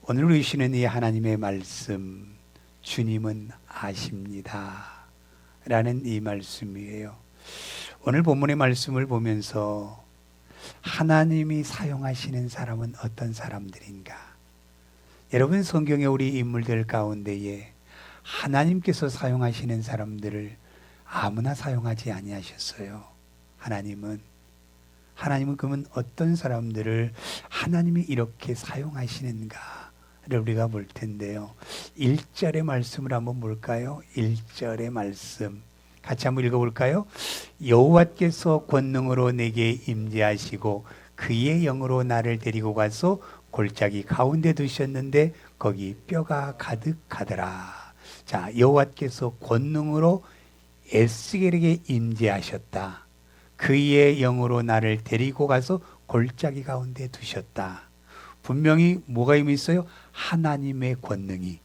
오늘 주시는 이 하나님의 말씀, 주님은 아십니다 라는 이 말씀이에요. 오늘 본문의 말씀을 보면서 하나님이 사용하시는 사람은 어떤 사람들인가? 여러분, 성경의 우리 인물들 가운데에 하나님께서 사용하시는 사람들을 아무나 사용하지 아니하셨어요. 하나님은 그러면 어떤 사람들을 하나님이 이렇게 사용하시는가를 우리가 볼 텐데요. 1절의 말씀을 한번 볼까요? 1절의 말씀 같이 한번 읽어볼까요? 여호와께서 권능으로 내게 임재하시고 그의 영으로 나를 데리고 가서 골짜기 가운데 두셨는데 거기 뼈가 가득하더라. 자, 여호와께서 권능으로 에스겔에게 임재하셨다. 그의 영으로 나를 데리고 가서 골짜기 가운데 두셨다. 분명히 뭐가 임했어요? 하나님의 권능이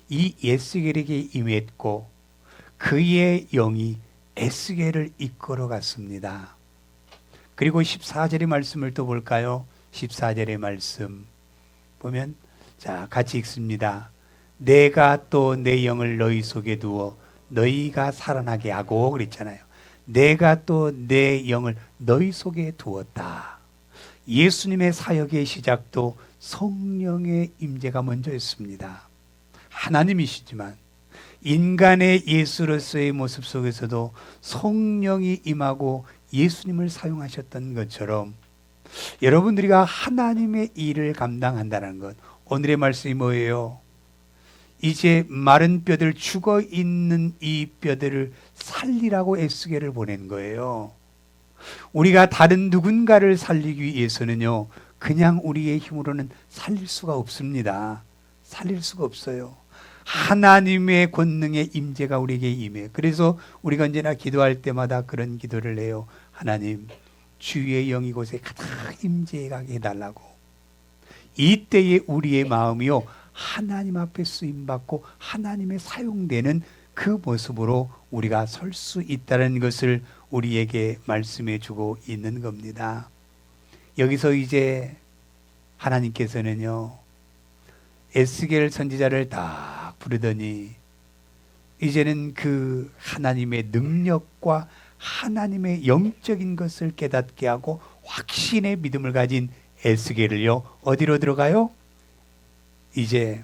이 에스겔에게 임했고 그의 영이 에스겔을 이끌어 갔습니다. 그리고 14절의 말씀을 또 볼까요? 14절의 말씀 보면 자, 같이 읽습니다. 내가 또 내 영을 너희 속에 두어 너희가 살아나게 하고 그랬잖아요. 내가 또 내 영을 너희 속에 두었다. 예수님의 사역의 시작도 성령의 임재가 먼저였습니다. 하나님이시지만 인간의 예수로서의 모습 속에서도 성령이 임하고 예수님을 사용하셨던 것처럼 여러분들이가 하나님의 일을 감당한다는 것, 오늘의 말씀이 뭐예요? 이제 마른 뼈들, 죽어 있는 이 뼈들을 살리라고 에스겔을 보낸 거예요. 우리가 다른 누군가를 살리기 위해서는요, 그냥 우리의 힘으로는 살릴 수가 없습니다. 살릴 수가 없어요. 하나님의 권능의 임재가 우리에게 임해요. 그래서 우리가 언제나 기도할 때마다 그런 기도를 해요. 하나님, 주의 영이 곳에 가득 임재하게 해달라고. 이때에 우리의 마음이요, 하나님 앞에 쓰임받고 하나님의 사용되는 그 모습으로 우리가 설 수 있다는 것을 우리에게 말씀해 주고 있는 겁니다. 여기서 이제 하나님께서는요, 에스겔 선지자를 딱 부르더니 이제는 그 하나님의 능력과 하나님의 영적인 것을 깨닫게 하고 확신의 믿음을 가진 에스겔을요, 어디로 들어가요? 이제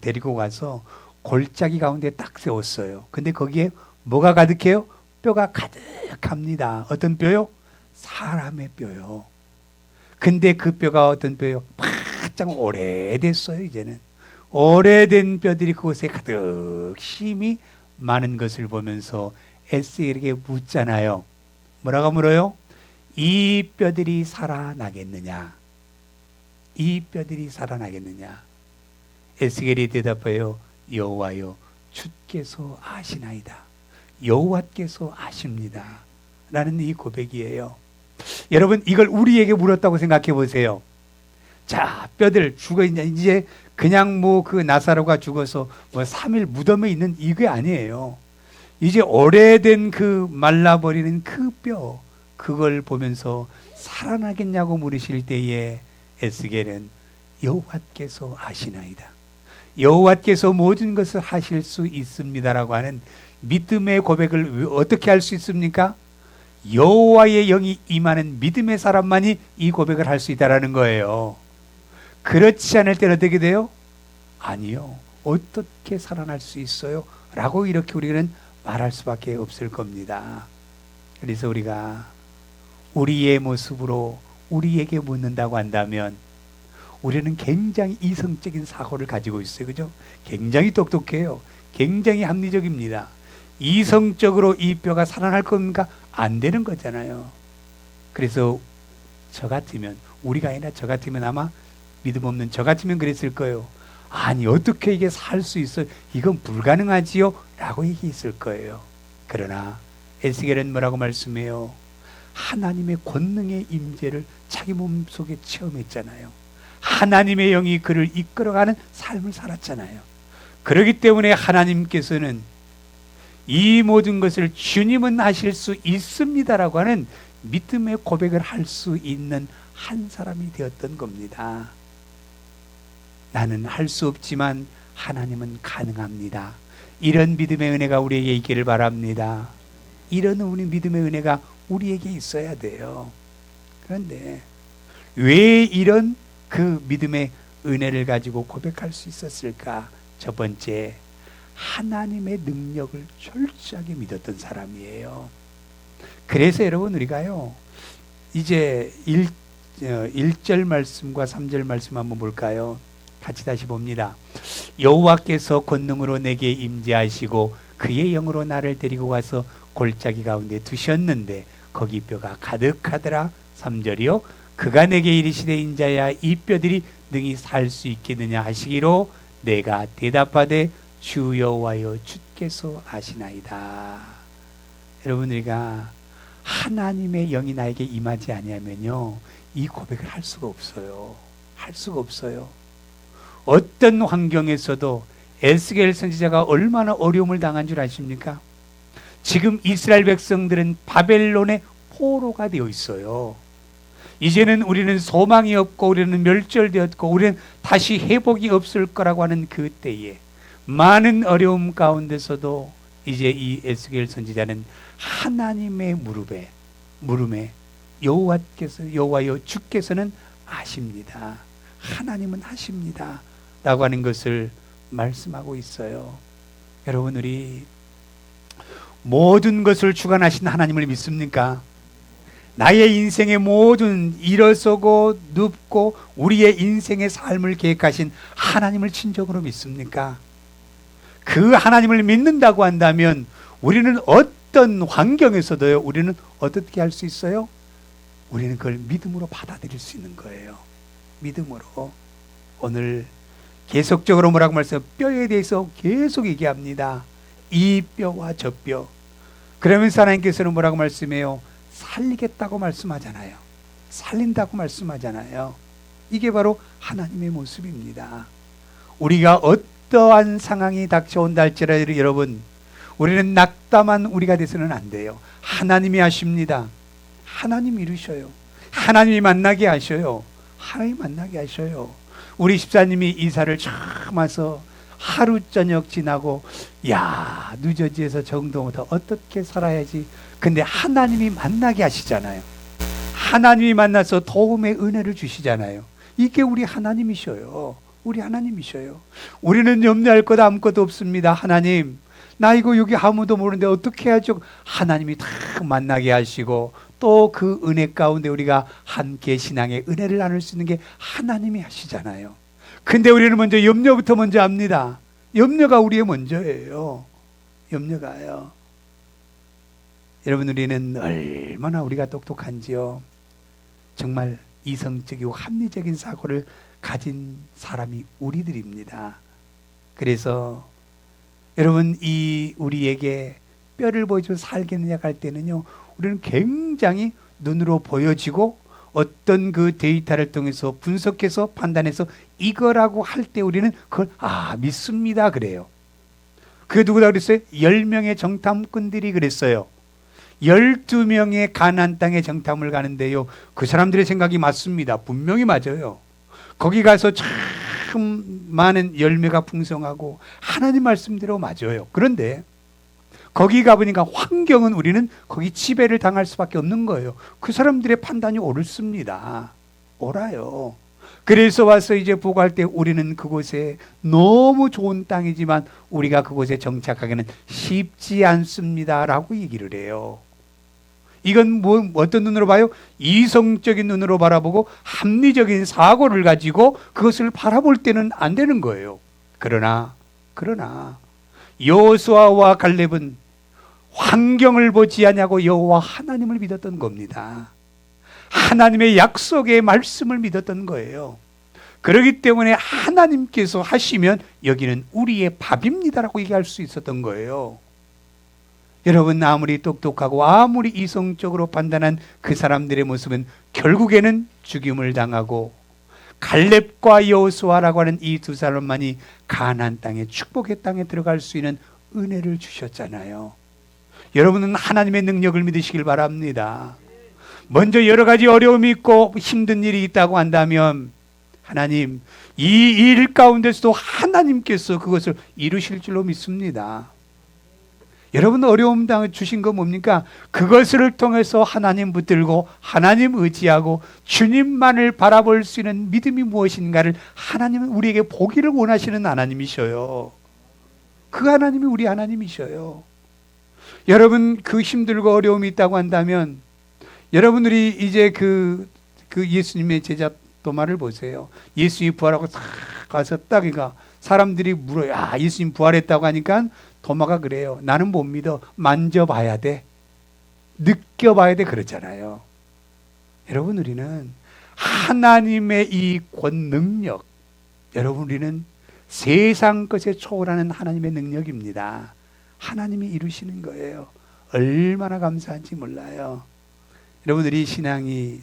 데리고 가서 골짜기 가운데 딱 세웠어요. 근데 거기에 뭐가 가득해요? 뼈가 가득합니다. 어떤 뼈요? 사람의 뼈요. 근데 그 뼈가 어떤 뼈요? 바짝 오래됐어요. 이제는 오래된 뼈들이 그곳에 가득 힘이 많은 것을 보면서 에스겔에게 묻잖아요. 뭐라고 물어요? 이 뼈들이 살아나겠느냐? 이 뼈들이 살아나겠느냐? 에스겔이 대답해요. 여호와여, 주께서 아시나이다. 여호와께서 아십니다. 라는 이 고백이에요. 여러분, 이걸 우리에게 물었다고 생각해 보세요. 자, 뼈들 죽어 있냐? 이제 그냥 그 나사로가 죽어서 3일 무덤에 있는 이게 아니에요. 이제 오래된 그 말라버리는 그 뼈, 그걸 보면서 살아나겠냐고 물으실 때에 에스겔은 여호와께서 아시나이다. 여호와께서 모든 것을 하실 수 있습니다라고 하는 믿음의 고백을 어떻게 할 수 있습니까? 여호와의 영이 임하는 믿음의 사람만이 이 고백을 할 수 있다라는 거예요. 그렇지 않을 때는 어떻게 돼요? 아니요. 어떻게 살아날 수 있어요? 라고 이렇게 우리는 말할 수밖에 없을 겁니다. 그래서 우리가 우리의 모습으로 우리에게 묻는다고 한다면 우리는 굉장히 이성적인 사고를 가지고 있어요. 그죠? 굉장히 똑똑해요. 굉장히 합리적입니다. 이성적으로 이 뼈가 살아날 겁니까? 안 되는 거잖아요. 그래서 저 같으면, 우리가 아니라 저 같으면 아마 믿음 없는 저 같으면 그랬을 거예요. 아니, 어떻게 이게 살 수 있어요? 이건 불가능하지요? 라고 얘기했을 거예요. 그러나 에스겔은 뭐라고 말씀해요? 하나님의 권능의 임재를 자기 몸속에 체험했잖아요. 하나님의 영이 그를 이끌어가는 삶을 살았잖아요. 그렇기 때문에 하나님께서는 이 모든 것을 주님은 하실 수 있습니다라고 하는 믿음의 고백을 할 수 있는 한 사람이 되었던 겁니다. 나는 할 수 없지만 하나님은 가능합니다. 이런 믿음의 은혜가 우리에게 있기를 바랍니다. 이런 우리 믿음의 은혜가 우리에게 있어야 돼요. 그런데 왜 이런 그 믿음의 은혜를 가지고 고백할 수 있었을까? 첫 번째, 하나님의 능력을 철저하게 믿었던 사람이에요. 그래서 여러분 우리가요, 이제 1절 말씀과 3절 말씀 한번 볼까요? 같이 다시 봅니다. 여호와께서 권능으로 내게 임재하시고 그의 영으로 나를 데리고 가서 골짜기 가운데 두셨는데 거기 뼈가 가득하더라. 3절이요. 그가 내게 이르시되 인자야 이 뼈들이 능히 살 수 있겠느냐 하시기로 내가 대답하되 주 여호와여 주께서 아시나이다. 여러분 우리가 하나님의 영이 나에게 임하지 아니하면요 이 고백을 할 수가 없어요. 할 수가 없어요. 어떤 환경에서도 에스겔 선지자가 얼마나 어려움을 당한 줄 아십니까? 지금 이스라엘 백성들은 바벨론의 포로가 되어 있어요. 이제는 우리는 소망이 없고 우리는 멸절되었고 우리는 다시 회복이 없을 거라고 하는 그 때에 많은 어려움 가운데서도 이제 이 에스겔 선지자는 하나님의 물음에 여호와여 주께서는 아십니다. 하나님은 하십니다. 라고 하는 것을 말씀하고 있어요. 여러분 우리 모든 것을 주관하신 하나님을 믿습니까? 나의 인생의 모든 일어서고 눕고 우리의 인생의 삶을 계획하신 하나님을 진정으로 믿습니까? 그 하나님을 믿는다고 한다면 우리는 어떤 환경에서도요 우리는 어떻게 할 수 있어요? 우리는 그걸 믿음으로 받아들일 수 있는 거예요. 믿음으로. 오늘 계속적으로 뭐라고 말씀해요? 뼈에 대해서 계속 얘기합니다. 이 뼈와 저 뼈. 그러면서 하나님께서는 뭐라고 말씀해요? 살리겠다고 말씀하잖아요. 살린다고 말씀하잖아요. 이게 바로 하나님의 모습입니다. 우리가 어떠한 상황이 닥쳐온다 할지라도 여러분 우리는 낙담한 우리가 돼서는 안 돼요. 하나님이 하십니다. 하나님이 이루셔요. 하나님이 만나게 하셔요. 하나님 만나게 하셔요. 우리 집사님이 이사를 처음 와서 하루 저녁 지나고 야 뉴저지에서 정동부터 어떻게 살아야지. 근데 하나님이 만나게 하시잖아요. 하나님이 만나서 도움의 은혜를 주시잖아요. 이게 우리 하나님이셔요. 우리 하나님이셔요. 우리는 염려할 것 아무것도 없습니다. 하나님 나 이거 여기 아무도 모르는데 어떻게 하죠? 하나님이 다 만나게 하시고 또 그 은혜 가운데 우리가 함께 신앙의 은혜를 나눌 수 있는 게 하나님이 하시잖아요. 근데 우리는 먼저 염려부터 먼저 합니다. 염려가 우리의 먼저예요. 염려가요. 여러분 우리는 얼마나 우리가 똑똑한지요. 정말 이성적이고 합리적인 사고를 가진 사람이 우리들입니다. 그래서 여러분 이 우리에게 뼈를 보여줘 살겠느냐 할 때는요 우리는 굉장히 눈으로 보여지고 어떤 그 데이터를 통해서 분석해서 판단해서 이거라고 할 때 우리는 그걸 믿습니다 그래요. 그게 누구다 그랬어요? 10명의 정탐꾼들이 그랬어요. 12명의 가나안 땅에 정탐을 가는데요 그 사람들의 생각이 맞습니다. 분명히 맞아요. 거기 가서 참 많은 열매가 풍성하고 하나님 말씀대로 맞아요. 그런데 거기 가보니까 환경은 우리는 거기 지배를 당할 수밖에 없는 거예요. 그 사람들의 판단이 옳습니다. 옳아요. 그래서 와서 이제 보고할 때 우리는 그곳에 너무 좋은 땅이지만 우리가 그곳에 정착하기는 쉽지 않습니다 라고 얘기를 해요. 이건 어떤 눈으로 봐요? 이성적인 눈으로 바라보고 합리적인 사고를 가지고 그것을 바라볼 때는 안 되는 거예요. 그러나 여호수아와 갈렙은 환경을 보지 아니하고 여호와 하나님을 믿었던 겁니다. 하나님의 약속의 말씀을 믿었던 거예요. 그렇기 때문에 하나님께서 하시면 여기는 우리의 밥입니다라고 얘기할 수 있었던 거예요. 여러분 아무리 똑똑하고 아무리 이성적으로 판단한 그 사람들의 모습은 결국에는 죽임을 당하고 갈렙과 여호수아라고 하는 이 두 사람만이 가나안 땅에 축복의 땅에 들어갈 수 있는 은혜를 주셨잖아요. 여러분은 하나님의 능력을 믿으시길 바랍니다. 먼저 여러 가지 어려움이 있고 힘든 일이 있다고 한다면 하나님, 이 일 가운데서도 하나님께서 그것을 이루실 줄로 믿습니다. 여러분 어려움 주신 거 뭡니까? 그것을 통해서 하나님 붙들고 하나님 의지하고 주님만을 바라볼 수 있는 믿음이 무엇인가를 하나님은 우리에게 보기를 원하시는 하나님이셔요. 그 하나님이 우리 하나님이셔요. 여러분 그 힘들고 어려움이 있다고 한다면 여러분들이 이제 그 예수님의 제자 도마를 보세요. 예수님이 부활하고 딱 가서 딱 사람들이 물어요. 아, 예수님 부활했다고 하니까 도마가 그래요. 나는 못 믿어. 만져봐야 돼. 느껴봐야 돼. 그러잖아요. 여러분 우리는 하나님의 이 권능력, 여러분 우리는 세상 것에 초월하는 하나님의 능력입니다. 하나님이 이루시는 거예요. 얼마나 감사한지 몰라요. 여러분들이 신앙이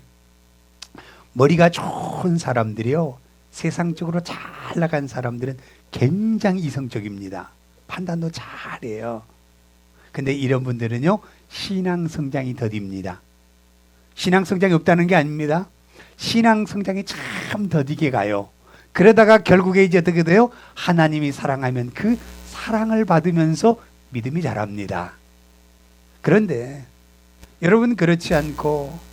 머리가 좋은 사람들이요, 세상적으로 잘 나간 사람들은 굉장히 이성적입니다. 판단도 잘해요. 근데 이런 분들은요, 신앙 성장이 더딥니다. 신앙 성장이 없다는 게 아닙니다. 신앙 성장이 참 더디게 가요. 그러다가 결국에 이제 어떻게 돼요? 하나님이 사랑하면 그 사랑을 받으면서 믿음이 자랍니다. 그런데 여러분 그렇지 않고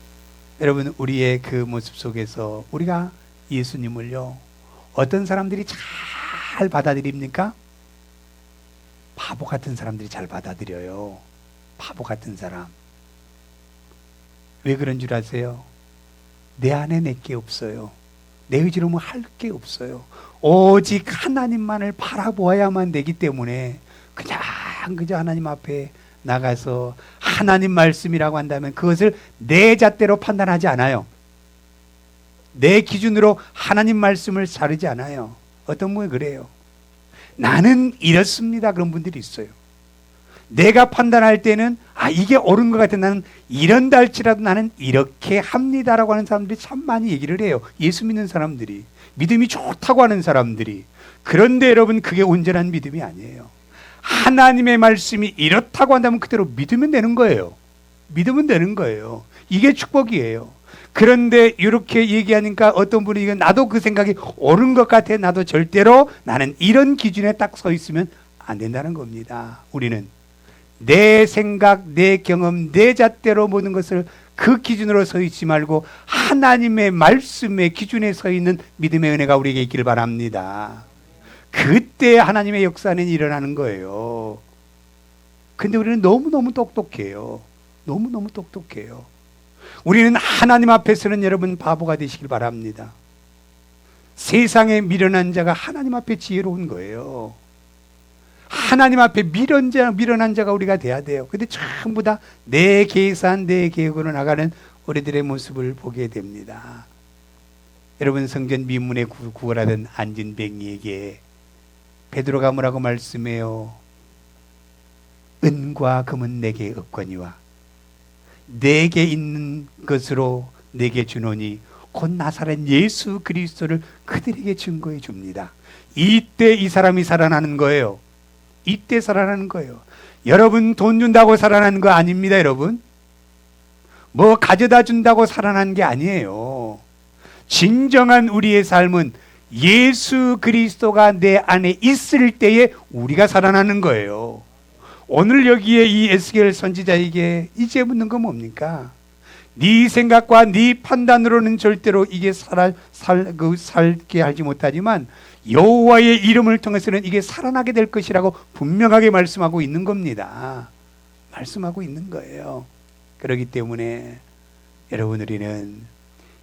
여러분 우리의 그 모습 속에서 우리가 예수님을요, 어떤 사람들이 잘 받아들입니까? 바보 같은 사람들이 잘 받아들여요. 바보 같은 사람. 왜 그런 줄 아세요? 내 안에 내게 없어요. 내 의지로 뭐 할 게 없어요. 오직 하나님만을 바라보아야만 되기 때문에 그저 하나님 앞에 나가서 하나님 말씀이라고 한다면 그것을 내 잣대로 판단하지 않아요. 내 기준으로 하나님 말씀을 자르지 않아요. 어떤 분이 그래요. 나는 이렇습니다. 그런 분들이 있어요. 내가 판단할 때는 이게 옳은 것 같아. 나는 이런다 할지라도 나는 이렇게 합니다라고 하는 사람들이 참 많이 얘기를 해요. 예수 믿는 사람들이, 믿음이 좋다고 하는 사람들이. 그런데 여러분 그게 온전한 믿음이 아니에요. 하나님의 말씀이 이렇다고 한다면 그대로 믿으면 되는 거예요. 믿으면 되는 거예요. 이게 축복이에요. 그런데 이렇게 얘기하니까 어떤 분이 나도 그 생각이 옳은 것 같아. 나도 절대로 나는 이런 기준에 딱 서 있으면 안 된다는 겁니다. 우리는 내 생각, 내 경험, 내 잣대로 모든 것을 그 기준으로 서 있지 말고 하나님의 말씀의 기준에 서 있는 믿음의 은혜가 우리에게 있기를 바랍니다. 그때 하나님의 역사는 일어나는 거예요. 근데 우리는 너무너무 똑똑해요. 너무너무 똑똑해요. 우리는 하나님 앞에서는 여러분 바보가 되시길 바랍니다. 세상에 미련한 자가 하나님 앞에 지혜로운 거예요. 하나님 앞에 미련한 자가 우리가 돼야 돼요. 근데 전부 다 내 계산, 내 계획으로 나가는 우리들의 모습을 보게 됩니다. 여러분 성전 미문에 구걸하던 안진뱅이에게 베드로가 뭐라고 말씀해요? 은과 금은 내게 없거니와 내게 있는 것으로 내게 주노니 곧 나사렛 예수 그리스도를 그들에게 증거해 줍니다. 이때 이 사람이 살아나는 거예요. 이때 살아나는 거예요. 여러분 돈 준다고 살아나는 거 아닙니다. 여러분 뭐 가져다 준다고 살아나는 게 아니에요. 진정한 우리의 삶은 예수 그리스도가 내 안에 있을 때에 우리가 살아나는 거예요. 오늘 여기에 이 에스겔 선지자에게 이제 묻는 건 뭡니까? 네 생각과 네 판단으로는 절대로 이게 살게 하지 못하지만 여호와의 이름을 통해서는 이게 살아나게 될 것이라고 분명하게 말씀하고 있는 겁니다. 말씀하고 있는 거예요. 그렇기 때문에 여러분 우리는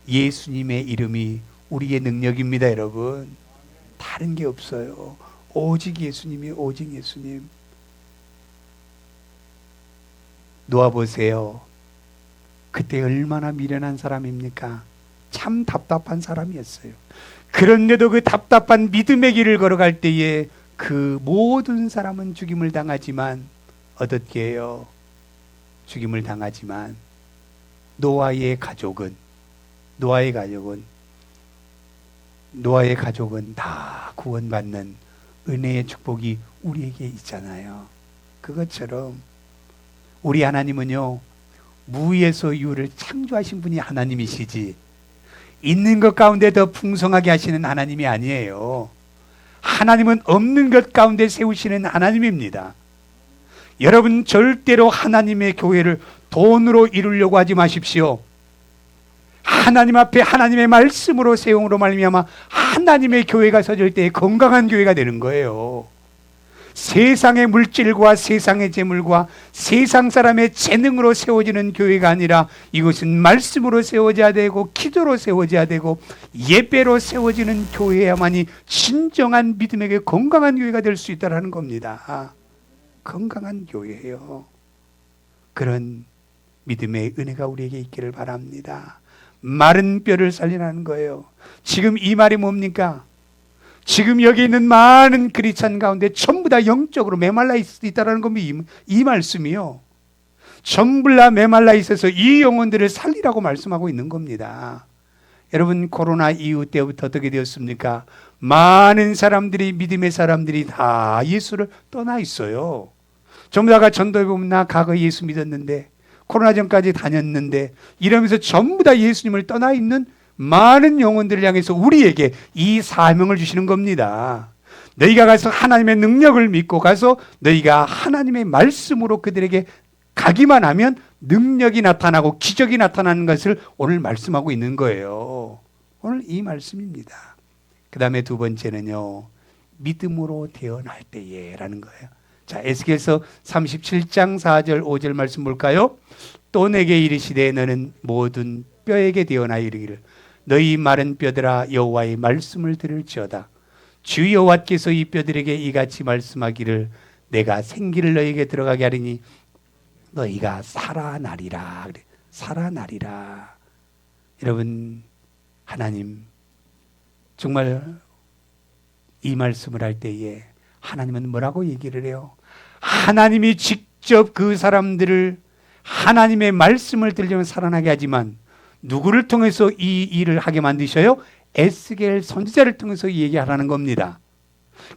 예수님의 이름이 우리의 능력입니다. 여러분 다른 게 없어요. 오직 예수님이, 오직 예수님. 놓아보세요. 그때 얼마나 미련한 사람입니까? 참 답답한 사람이었어요. 그런데도 그 답답한 믿음의 길을 걸어갈 때에 그 모든 사람은 죽임을 당하지만 어떻게 해요? 죽임을 당하지만 노아의 가족은 다 구원받는 은혜의 축복이 우리에게 있잖아요. 그것처럼 우리 하나님은요, 무에서 유를 창조하신 분이 하나님이시지 있는 것 가운데 더 풍성하게 하시는 하나님이 아니에요. 하나님은 없는 것 가운데 세우시는 하나님입니다. 여러분 절대로 하나님의 교회를 돈으로 이루려고 하지 마십시오. 하나님 앞에 하나님의 말씀으로 세움으로 말미암아 하나님의 교회가 서질 때 건강한 교회가 되는 거예요. 세상의 물질과 세상의 재물과 세상 사람의 재능으로 세워지는 교회가 아니라 이것은 말씀으로 세워져야 되고 기도로 세워져야 되고 예배로 세워지는 교회야만이 진정한 믿음에게 건강한 교회가 될 수 있다는 겁니다. 건강한 교회예요. 그런 믿음의 은혜가 우리에게 있기를 바랍니다. 마른 뼈를 살리라는 거예요. 지금 이 말이 뭡니까? 지금 여기 있는 많은 크리스찬 가운데 전부 다 영적으로 메말라 있다는 겁니다. 이 말씀이요. 전부 다 메말라 있어서 이 영혼들을 살리라고 말씀하고 있는 겁니다. 여러분 코로나 이후 때부터 어떻게 되었습니까? 많은 사람들이 믿음의 사람들이 다 예수를 떠나 있어요. 전부 다가 전도해 보면 나 과거 예수 믿었는데 코로나 전까지 다녔는데 이러면서 전부 다 예수님을 떠나 있는 많은 영혼들을 향해서 우리에게 이 사명을 주시는 겁니다. 너희가 가서 하나님의 능력을 믿고 가서 너희가 하나님의 말씀으로 그들에게 가기만 하면 능력이 나타나고 기적이 나타나는 것을 오늘 말씀하고 있는 거예요. 오늘 이 말씀입니다. 그 다음에 두 번째는요, 믿음으로 태어날 때에 라는 거예요. 자, 에스겔서 37장 4절 5절 말씀 볼까요? 또 내게 이르시되 너는 모든 뼈에게 태어나 이르기를 너희 마른 뼈들아 여호와의 말씀을 들을지어다. 주 여호와께서 이 뼈들에게 이같이 말씀하기를 내가 생기를 너희에게 들어가게 하리니 너희가 살아나리라. 살아나리라. 여러분 하나님 정말 이 말씀을 할 때에 하나님은 뭐라고 얘기를 해요? 하나님이 직접 그 사람들을 하나님의 말씀을 들으면 살아나게 하지만 누구를 통해서 이 일을 하게 만드셔요? 에스겔 선지자를 통해서 얘기하라는 겁니다.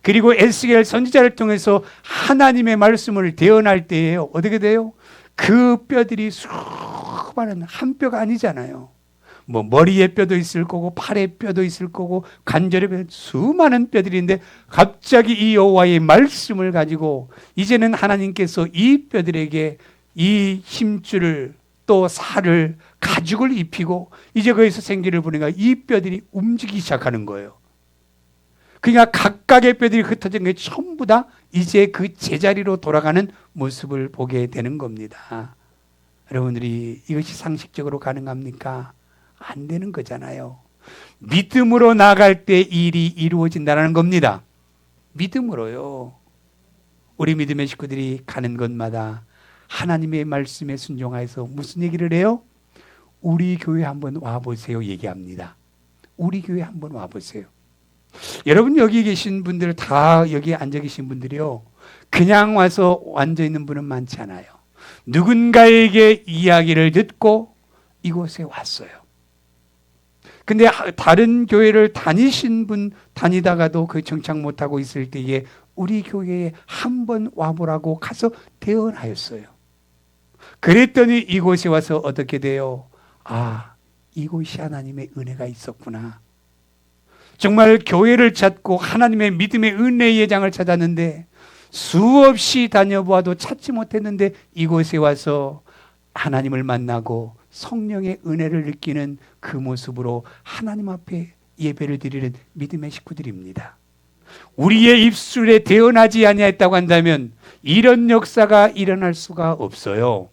그리고 에스겔 선지자를 통해서 하나님의 말씀을 대언할 때에 어떻게 돼요? 그 뼈들이 수많은 한 뼈가 아니잖아요. 뭐 머리에 뼈도 있을 거고 팔에 뼈도 있을 거고 관절에 뼈 수많은 뼈들인데 갑자기 이 여호와의 말씀을 가지고 이제는 하나님께서 이 뼈들에게 이 힘줄을 또 살을 가죽을 입히고 이제 거기서 생기를 보니까 이 뼈들이 움직이기 시작하는 거예요. 그러니까 각각의 뼈들이 흩어진 게 전부 다 이제 그 제자리로 돌아가는 모습을 보게 되는 겁니다. 여러분들이 이것이 상식적으로 가능합니까? 안 되는 거잖아요. 믿음으로 나아갈 때 일이 이루어진다는 겁니다. 믿음으로요. 우리 믿음의 식구들이 가는 곳마다 하나님의 말씀에 순종하여서 무슨 얘기를 해요? 우리 교회 한번 와보세요 얘기합니다. 우리 교회 한번 와보세요. 여러분 여기 계신 분들 다 여기 앉아 계신 분들이요. 그냥 와서 앉아 있는 분은 많지 않아요. 누군가에게 이야기를 듣고 이곳에 왔어요. 근데 다른 교회를 다니신 분 다니다가도 그 정착 못하고 있을 때에 우리 교회에 한번 와보라고 가서 대언하였어요. 그랬더니 이곳에 와서 어떻게 돼요? 아, 이곳이 하나님의 은혜가 있었구나. 정말 교회를 찾고 하나님의 믿음의 은혜의 예장을 찾았는데 수없이 다녀보아도 찾지 못했는데 이곳에 와서 하나님을 만나고 성령의 은혜를 느끼는 그 모습으로 하나님 앞에 예배를 드리는 믿음의 식구들입니다. 우리의 입술에 대언하지 아니했다고 한다면 이런 역사가 일어날 수가 없어요.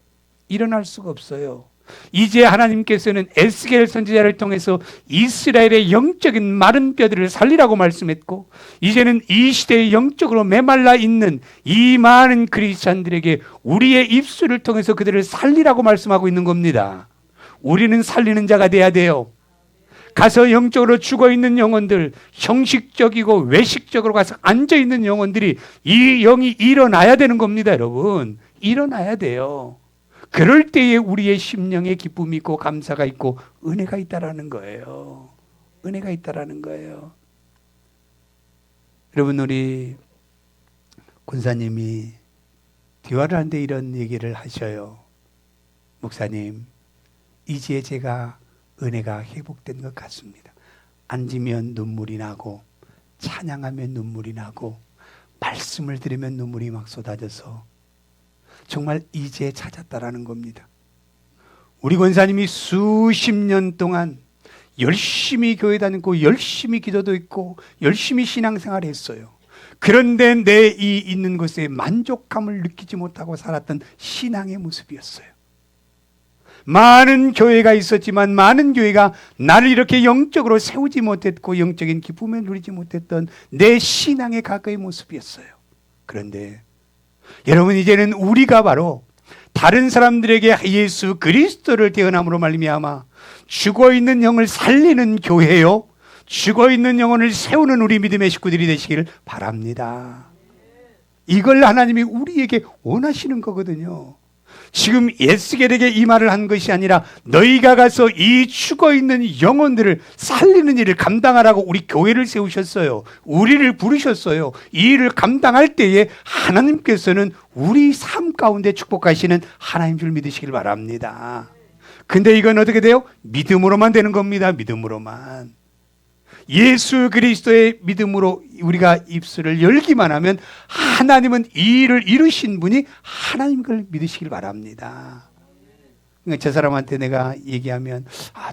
일어날 수가 없어요. 이제 하나님께서는 에스겔 선지자를 통해서 이스라엘의 영적인 마른 뼈들을 살리라고 말씀했고 이제는 이 시대에 영적으로 메말라 있는 이 많은 크리스찬들에게 우리의 입술을 통해서 그들을 살리라고 말씀하고 있는 겁니다. 우리는 살리는 자가 돼야 돼요. 가서 영적으로 죽어있는 영혼들, 형식적이고 외식적으로 가서 앉아있는 영혼들이 이 영이 일어나야 되는 겁니다. 여러분 일어나야 돼요. 그럴 때에 우리의 심령에 기쁨이 있고 감사가 있고 은혜가 있다라는 거예요. 은혜가 있다라는 거예요. 여러분 우리 권사님이 대화를 하는데 이런 얘기를 하셔요. 목사님, 이제 제가 은혜가 회복된 것 같습니다. 앉으면 눈물이 나고 찬양하면 눈물이 나고 말씀을 들으면 눈물이 막 쏟아져서 정말 이제 찾았다라는 겁니다. 우리 권사님이 수십 년 동안 열심히 교회 다니고 열심히 기도도 있고 열심히 신앙생활을 했어요. 그런데 내 이 있는 곳에 만족감을 느끼지 못하고 살았던 신앙의 모습이었어요. 많은 교회가 있었지만 많은 교회가 나를 이렇게 영적으로 세우지 못했고 영적인 기쁨을 누리지 못했던 내 신앙의 가까이 모습이었어요. 그런데 여러분, 이제는 우리가 바로 다른 사람들에게 예수 그리스도를 태어남으로 말미암아 죽어있는 영을 살리는 교회요, 죽어있는 영혼을 세우는 우리 믿음의 식구들이 되시기를 바랍니다. 이걸 하나님이 우리에게 원하시는 거거든요. 지금 에스겔에게 이 말을 한 것이 아니라 너희가 가서 이 죽어있는 영혼들을 살리는 일을 감당하라고 우리 교회를 세우셨어요. 우리를 부르셨어요. 이 일을 감당할 때에 하나님께서는 우리 삶 가운데 축복하시는 하나님 줄 믿으시길 바랍니다. 근데 이건 어떻게 돼요? 믿음으로만 되는 겁니다. 믿음으로만. 예수 그리스도의 믿음으로 우리가 입술을 열기만 하면 하나님은 이 일을 이루신 분이 하나님 걸 믿으시길 바랍니다. 그러니까 저 사람한테 내가 얘기하면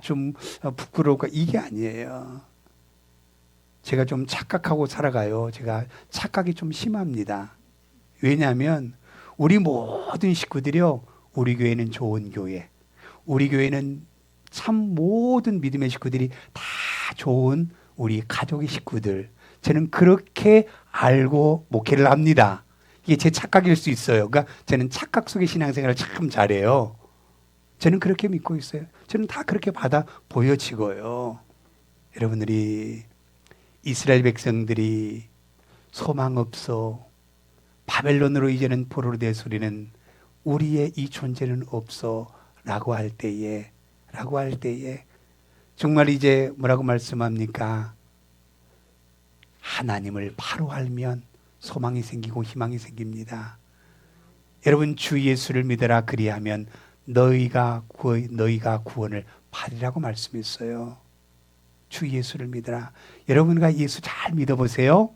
좀 부끄러울까, 이게 아니에요. 제가 좀 착각하고 살아가요. 제가 착각이 좀 심합니다. 왜냐하면 우리 모든 식구들이요, 우리 교회는 좋은 교회, 우리 교회는 참 모든 믿음의 식구들이 다 좋은 우리 가족의 식구들, 저는 그렇게 알고 목회를 합니다. 이게 제 착각일 수 있어요. 그러니까 저는 착각 속의 신앙생활을 참 잘해요. 저는 그렇게 믿고 있어요. 저는 다 그렇게 받아 보여지고요. 여러분들이 이스라엘 백성들이 소망 없어 바벨론으로 이제는 포로로 될 소리는 우리의 이 존재는 없어 라고 할 때에 정말 이제 뭐라고 말씀합니까? 하나님을 바로 알면 소망이 생기고 희망이 생깁니다. 여러분, 주 예수를 믿어라, 그리하면 너희가 구원을 받으라고 말씀했어요. 주 예수를 믿어라. 여러분과 예수 잘 믿어보세요.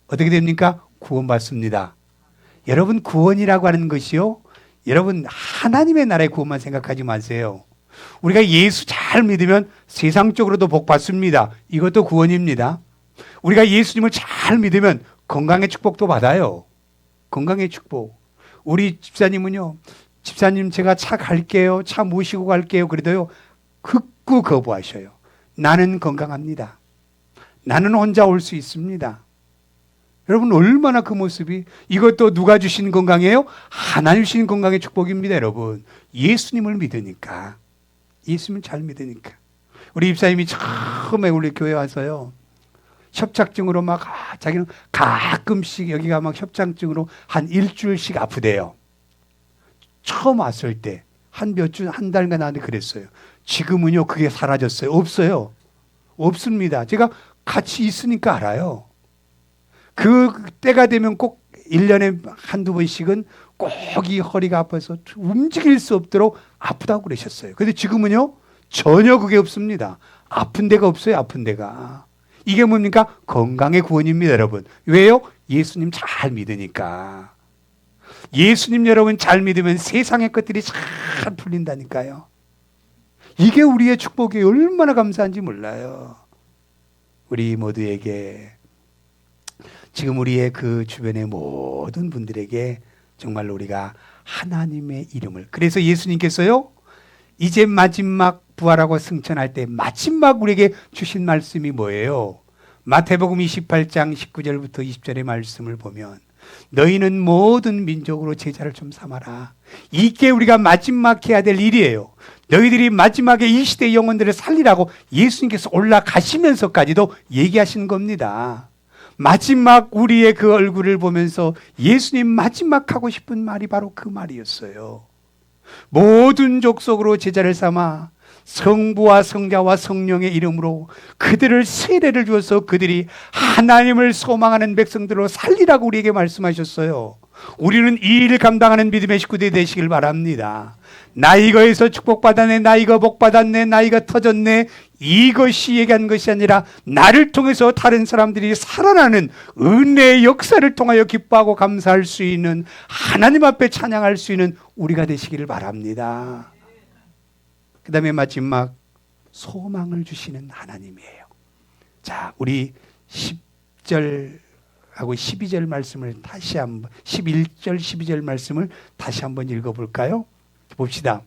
어떻게 됩니까? 구원받습니다. 여러분, 구원이라고 하는 것이요, 여러분 하나님의 나라의 구원만 생각하지 마세요. 우리가 예수 잘 믿으면 세상적으로도 복 받습니다. 이것도 구원입니다. 우리가 예수님을 잘 믿으면 건강의 축복도 받아요. 건강의 축복. 우리 집사님은요, 집사님 제가 차 갈게요, 차 모시고 갈게요, 그래도요 극구 거부하셔요. 나는 건강합니다. 나는 혼자 올 수 있습니다. 여러분, 얼마나 그 모습이, 이것도 누가 주신 건강이에요? 하나님 주신 건강의 축복입니다. 여러분, 예수님을 믿으니까, 예수님을 잘 믿으니까. 우리 집사님이 처음에 우리 교회 와서요, 협착증으로 막 자기는 가끔씩 여기가 막 협착증으로 한 일주일씩 아프대요. 처음 왔을 때 한 몇 주, 한 달간 나한테 그랬어요. 지금은요 그게 사라졌어요. 없어요. 없습니다. 제가 같이 있으니까 알아요. 그 때가 되면 꼭 1년에 한두 번씩은 꼭 이 허리가 아파서 움직일 수 없도록 아프다고 그러셨어요. 근데 지금은요 전혀 그게 없습니다. 아픈 데가 없어요. 아픈 데가. 이게 뭡니까? 건강의 구원입니다, 여러분. 왜요? 예수님 잘 믿으니까. 예수님 여러분 잘 믿으면 세상의 것들이 잘 풀린다니까요. 이게 우리의 축복이 얼마나 감사한지 몰라요. 우리 모두에게, 지금 우리의 그 주변의 모든 분들에게 정말로 우리가 하나님의 이름을, 그래서 예수님께서요 이제 마지막 부활하고 승천할 때 마지막 우리에게 주신 말씀이 뭐예요? 마태복음 28장 19절부터 20절의 말씀을 보면 너희는 모든 민족으로 제자를 좀 삼아라. 이게 우리가 마지막 해야 될 일이에요. 너희들이 마지막에 이 시대의 영혼들을 살리라고 예수님께서 올라가시면서까지도 얘기하신 겁니다. 마지막 우리의 그 얼굴을 보면서 예수님 마지막 하고 싶은 말이 바로 그 말이었어요. 모든 족속으로 제자를 삼아 성부와 성자와 성령의 이름으로 그들을 세례를 주어서 그들이 하나님을 소망하는 백성들로 살리라고 우리에게 말씀하셨어요. 우리는 이 일을 감당하는 믿음의 식구들이 되시길 바랍니다. 나 이거에서 축복받았네, 나 이거 복받았네, 나 이거 터졌네, 이것이 얘기한 것이 아니라 나를 통해서 다른 사람들이 살아나는 은혜의 역사를 통하여 기뻐하고 감사할 수 있는, 하나님 앞에 찬양할 수 있는 우리가 되시기를 바랍니다. 그 다음에 마지막, 소망을 주시는 하나님이에요. 자, 우리 10절하고 12절 말씀을 다시 한번, 11절 12절 말씀을 다시 한번 읽어볼까요? 봅시다.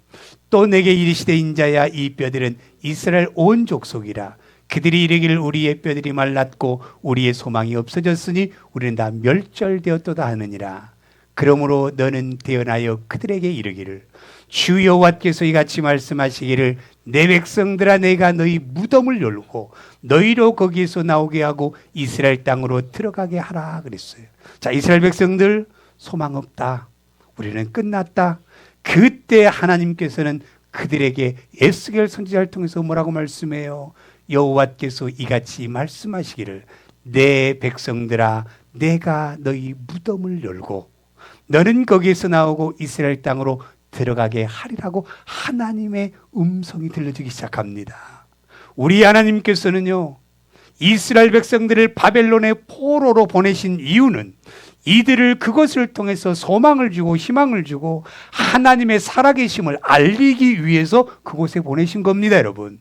또 내게 이르시되 인자야, 이 뼈들은 이스라엘 온 족속이라. 그들이 이르기를 우리의 뼈들이 말랐고 우리의 소망이 없어졌으니 우리는 다 멸절되었도다 하느니라. 그러므로 너는 대언하여 그들에게 이르기를, 주 여호와께서 이같이 말씀하시기를, 내 백성들아, 내가 너희 무덤을 열고 너희로 거기에서 나오게 하고 이스라엘 땅으로 들어가게 하라 그랬어요. 자, 이스라엘 백성들, 소망 없다, 우리는 끝났다. 그때 하나님께서는 그들에게 에스겔 선지자를 통해서 뭐라고 말씀해요? 여호와께서 이같이 말씀하시기를, 내 백성들아, 내가 너희 무덤을 열고 너는 거기에서 나오고 이스라엘 땅으로 들어가게 하리라고 하나님의 음성이 들려주기 시작합니다. 우리 하나님께서는요, 이스라엘 백성들을 바벨론의 포로로 보내신 이유는 이들을 그것을 통해서 소망을 주고 희망을 주고 하나님의 살아계심을 알리기 위해서 그곳에 보내신 겁니다. 여러분,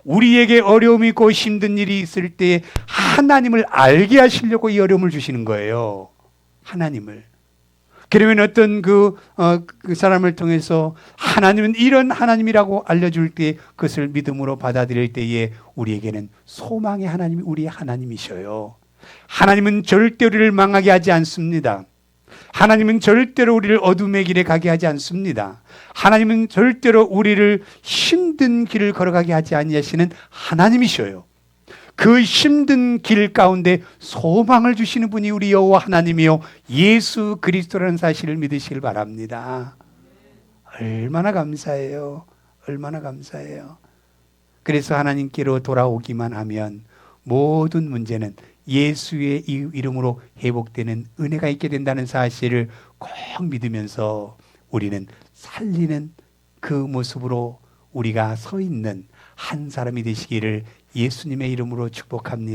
우리에게 어려움이 있고 힘든 일이 있을 때 하나님을 알게 하시려고 이 어려움을 주시는 거예요. 하나님을. 그러면 어떤 그 사람을 통해서 하나님은 이런 하나님이라고 알려줄 때 그것을 믿음으로 받아들일 때에 우리에게는 소망의 하나님이 우리의 하나님이셔요. 하나님은 절대로 우리를 망하게 하지 않습니다. 하나님은 절대로 우리를 어둠의 길에 가게 하지 않습니다. 하나님은 절대로 우리를 힘든 길을 걸어가게 하지 아니하시는 하나님이셔요. 그 힘든 길 가운데 소망을 주시는 분이 우리 여호와 하나님이요 예수 그리스도라는 사실을 믿으시길 바랍니다. 얼마나 감사해요. 얼마나 감사해요. 그래서 하나님께로 돌아오기만 하면 모든 문제는 예수의 이름으로 회복되는 은혜가 있게 된다는 사실을 꼭 믿으면서 우리는 살리는 그 모습으로 우리가 서 있는 한 사람이 되시기를 예수님의 이름으로 축복합니다.